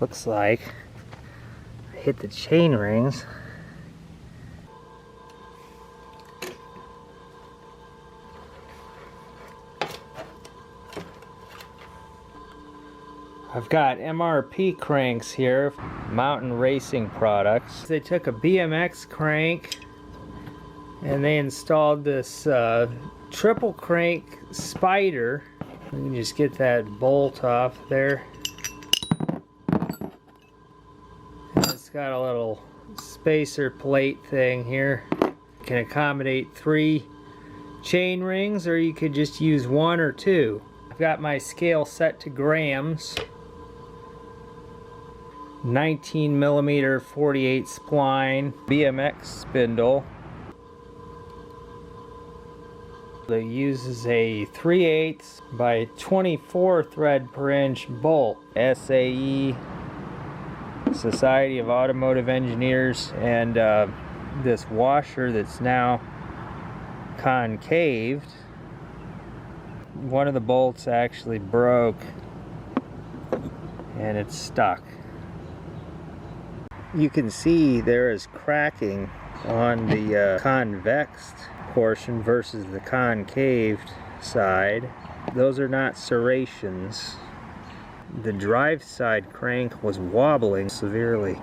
looks like. I hit the chain rings. I've got MRP Cranks here, mountain racing products. They took a BMX crank and they installed this triple crank spider. You can just get that bolt off there. And it's got a little spacer plate thing here. It can accommodate 3 chain rings, or you could just use 1 or 2. I've got my scale set to grams. 19mm 48 spline BMX spindle. It uses a 3/8 by 24 thread per inch bolt. SAE, Society of Automotive Engineers, and this washer that's now concaved. One of the bolts actually broke and it's stuck. You can see there is cracking on the convexed portion versus the concaved side. Those are not serrations. The drive side crank was wobbling severely.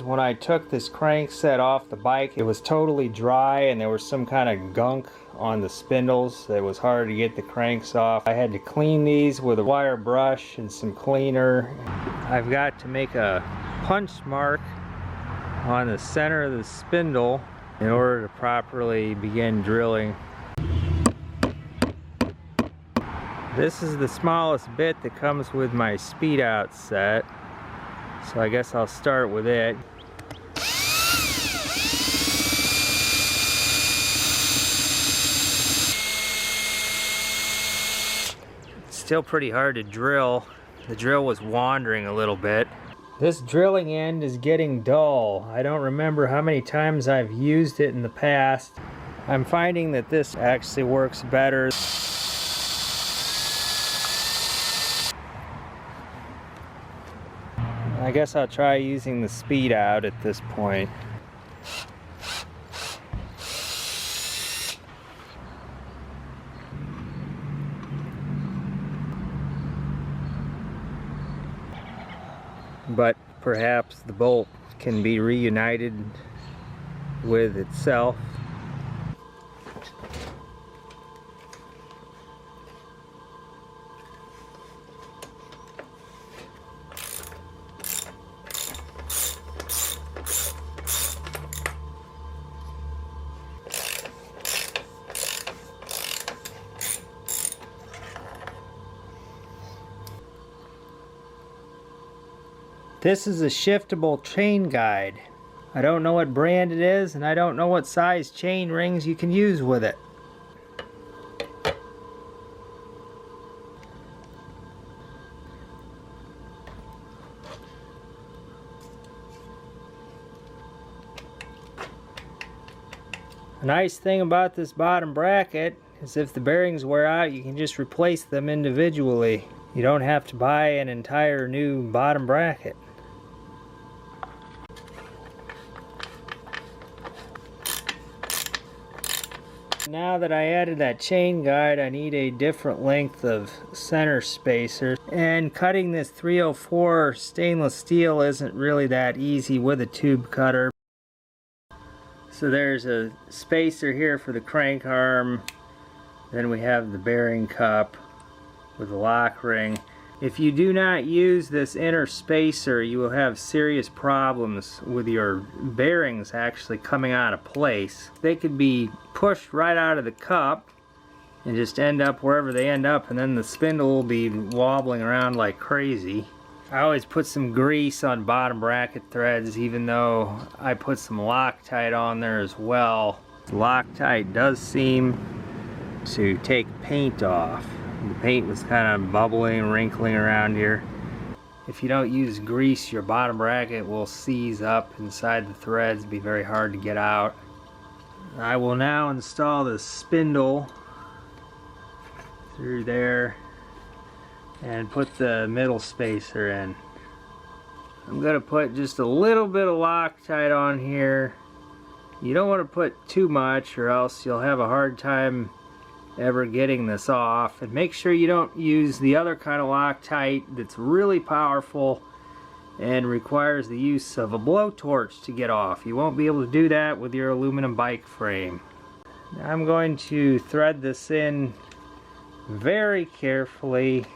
When I took this crank set off the bike, it was totally dry and there was some kind of gunk on the spindles. It was hard to get the cranks off. I had to clean these with a wire brush and some cleaner. I've got to make a punch mark on the center of the spindle in order to properly begin drilling. This is the smallest bit that comes with my speed out set, so I guess I'll start with it. It's still pretty hard to drill. The drill was wandering a little bit. This drilling end is getting dull. I don't remember how many times I've used it in the past. I'm finding that this actually works better. I guess I'll try using the speed out at this point. But perhaps the bolt can be reunited with itself. This is a shiftable chain guide. I don't know what brand it is, and I don't know what size chain rings you can use with it. A nice thing about this bottom bracket is if the bearings wear out, you can just replace them individually. You don't have to buy an entire new bottom bracket. Now that I added that chain guide, I need a different length of center spacer. And cutting this 304 stainless steel isn't really that easy with a tube cutter. So there's a spacer here for the crank arm. Then we have the bearing cup with the lock ring. If you do not use this inner spacer, you will have serious problems with your bearings actually coming out of place. They could be pushed right out of the cup and just end up wherever they end up, and then the spindle will be wobbling around like crazy. I always put some grease on bottom bracket threads, even though I put some Loctite on there as well. Loctite does seem to take paint off. The paint was kind of bubbling and wrinkling around here. If you don't use grease, your bottom bracket will seize up inside the threads, be very hard to get out. I will now install the spindle through there and put the middle spacer in. I'm gonna put just a little bit of Loctite on here. You don't want to put too much or else you'll have a hard time ever getting this off. And make sure you don't use the other kind of Loctite that's really powerful and requires the use of a blowtorch to get off. You won't be able to do that with your aluminum bike frame. Now I'm going to thread this in very carefully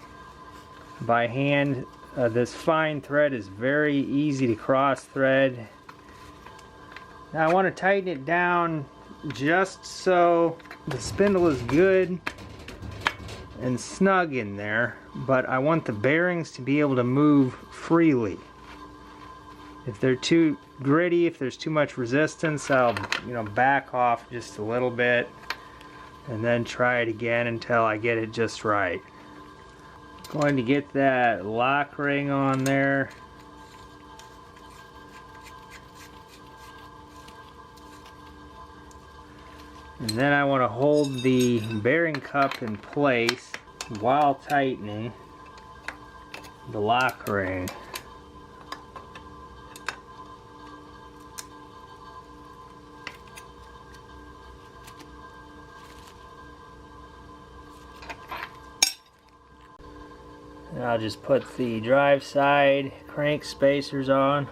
by hand. This fine thread is very easy to cross thread. Now I want to tighten it down just so the spindle is good and snug in there, but I want the bearings to be able to move freely. If they're too gritty, if there's too much resistance, I'll back off just a little bit and then try it again until I get it just right. Going to get that lock ring on there. And then I want to hold the bearing cup in place while tightening the lock ring. And I'll just put the drive side crank spacers on,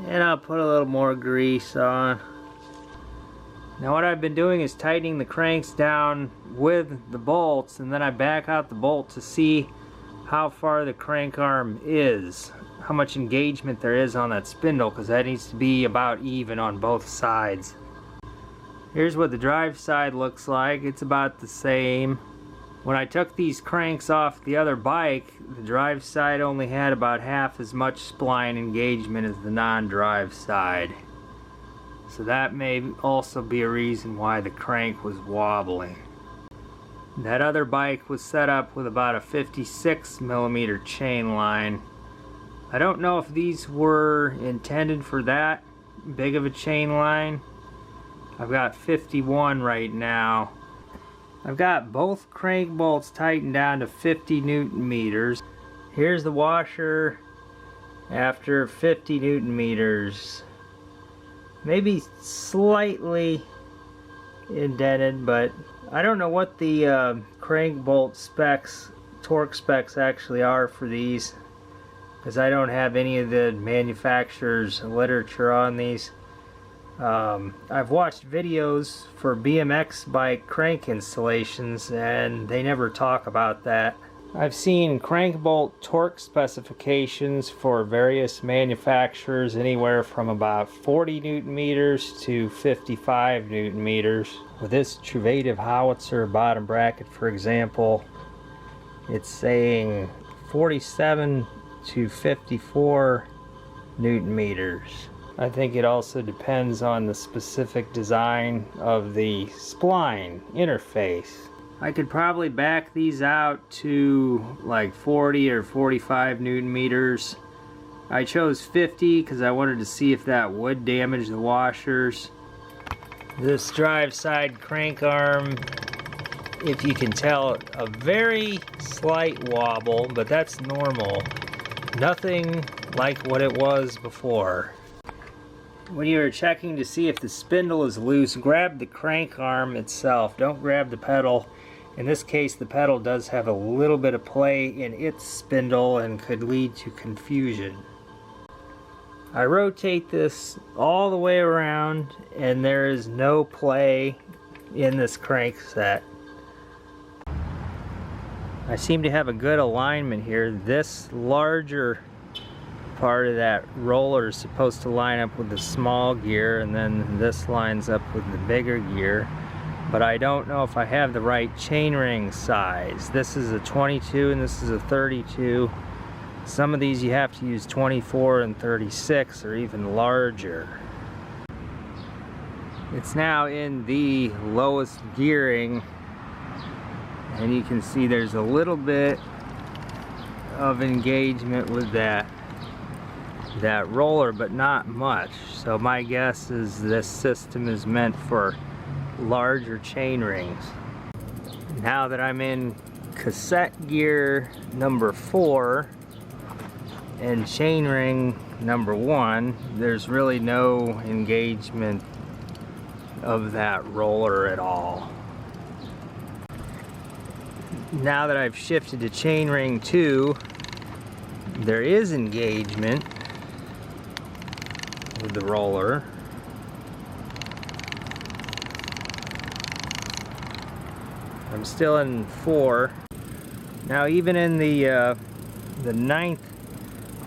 and I'll put a little more grease on. Now what I've been doing is tightening the cranks down with the bolts, and then I back out the bolt to see how far the crank arm is, how much engagement there is on that spindle, because that needs to be about even on both sides. Here's what the drive side looks like. It's about the same. When I took these cranks off the other bike, the drive side only had about half as much spline engagement as the non-drive side. So that may also be a reason why the crank was wobbling. That other bike was set up with about a 56mm chain line. I don't know if these were intended for that big of a chain line. I've got 51 right now. I've got both crank bolts tightened down to 50 Newton meters. Here's the washer after 50 Newton meters. Maybe slightly indented, but I don't know what the crank bolt specs, torque specs actually are for these, because I don't have any of the manufacturer's literature on these. I've watched videos for BMX bike crank installations and they never talk about that. I've seen crank bolt torque specifications for various manufacturers anywhere from about 40 Newton meters to 55 Newton meters. With this Truvative howitzer bottom bracket, for example, it's saying 47 to 54 Newton meters. I think it also depends on the specific design of the spline interface. I could probably back these out to like 40 or 45 Newton meters. I chose 50 because I wanted to see if that would damage the washers. This drive side crank arm, if you can tell, a very slight wobble, but that's normal. Nothing like what it was before. When you're checking to see if the spindle is loose, grab the crank arm itself. Don't grab the pedal. In this case, the pedal does have a little bit of play in its spindle and could lead to confusion. I rotate this all the way around and there is no play in this crank set. I seem to have a good alignment here. This larger part of that roller is supposed to line up with the small gear, and then this lines up with the bigger gear, but I don't know if I have the right chainring size. This is a 22 and this is a 32. Some of these you have to use 24 and 36 or even larger. It's now in the lowest gearing, and you can see there's a little bit of engagement with that roller, but not much. So my guess is this system is meant for larger chain rings. Now that I'm in cassette gear number 4, And chainring number 1, there's really no engagement of that roller at all. Now that I've shifted to chainring 2, there is engagement with the roller. I'm still in 4. Now even in the 9th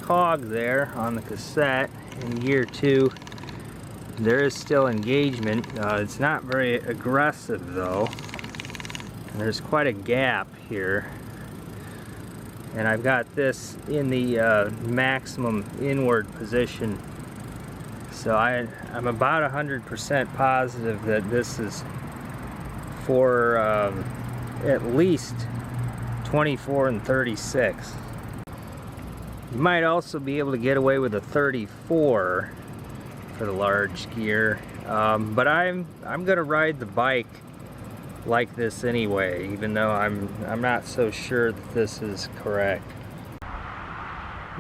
cog there on the cassette in gear 2, there is still engagement. It's not very aggressive though. There's quite a gap here. And I've got this in the maximum inward position. So I'm about 100% positive that this is for at least 24 and 36. You might also be able to get away with a 34 for the large gear, but I'm gonna ride the bike like this anyway, even though I'm not so sure that this is correct.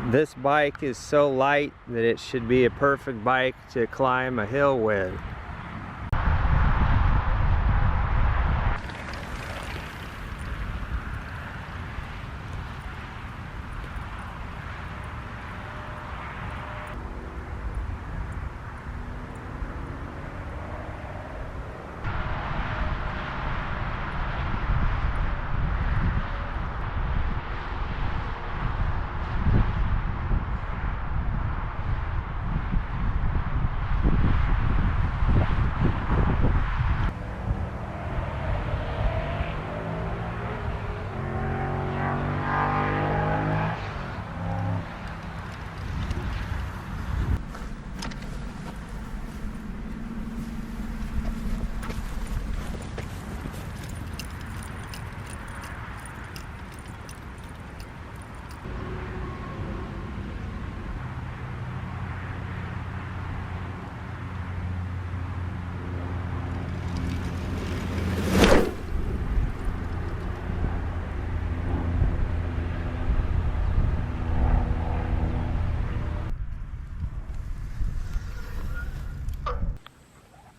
This bike is so light that it should be a perfect bike to climb a hill with.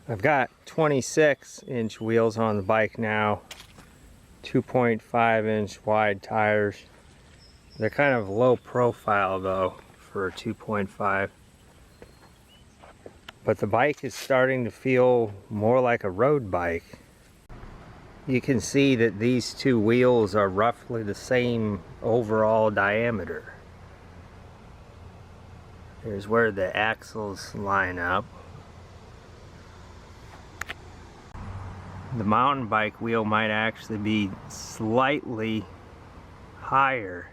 I've got 26-inch wheels on the bike now, 2.5-inch wide tires. They're kind of low profile though for a 2.5. But the bike is starting to feel more like a road bike. You can see that these two wheels are roughly the same overall diameter. Here's where the axles line up. The mountain bike wheel might actually be slightly higher